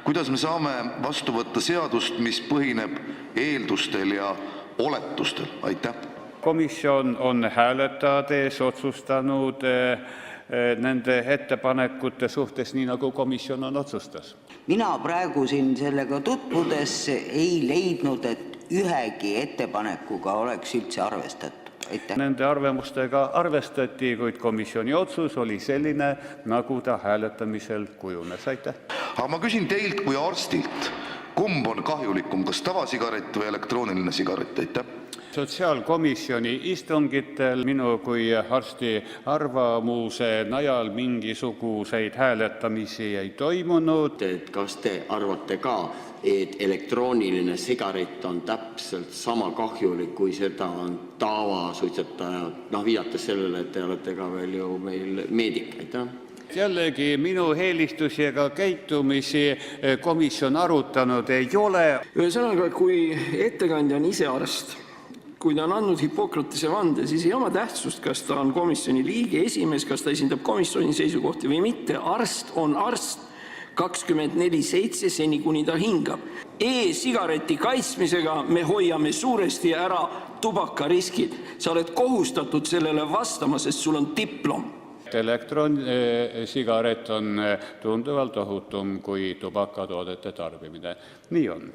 Kuidas me saame vastu võtta seadust, mis põhineb eeldustel ja oletustel? Aitäh! Komisjon on hääletades otsustanud nende ettepanekute suhtes nii, nagu komisjon on otsustas. Mina praegu siin sellega tutvudes ei leidnud, et ühegi ettepanekuga oleks üldse arvestatud. Aitäh. Nende arvamustega arvestati, kuid komisjoni otsus oli selline, nagu ta hääletamisel kujunes. Aitäh. Aga ma küsin teilt kui arstilt, kumb on kahjulikum, kas tavasigaret või elektrooniline sigaret? Aitäh. Sotsiaalkomisjoni istungitel minu kui arsti arvamuse najal mingisuguseid hääletamisi ei toimunud. Kas te arvate ka, et elektrooniline sigaret on täpselt sama kahjulik, kui seda on tavasuitsetaja, viidates sellele, et te olete ka veel ju meil meedik? Aitäh. Jällegi minu eelistusi ega käitumisi komisjon arutanud ei ole. Ühesõnaga, kui ettekandja on ise arst, kui ta on andnud Hippokratese vande, siis ei oma tähtsust, kas ta on komisjoni liige, esimees, kas ta esindab komisjoni seisukohti või mitte. Arst on arst 24/7, seni kuni ta hingab. E-sigareti kaitsmisega me hoiame suuresti ära tubakariskid. Sa oled kohustatud sellele vastama, sest sul on diplom. Elektronsigaret on tunduvalt ohutum kui tubakatoodete tarbimine. Nii on.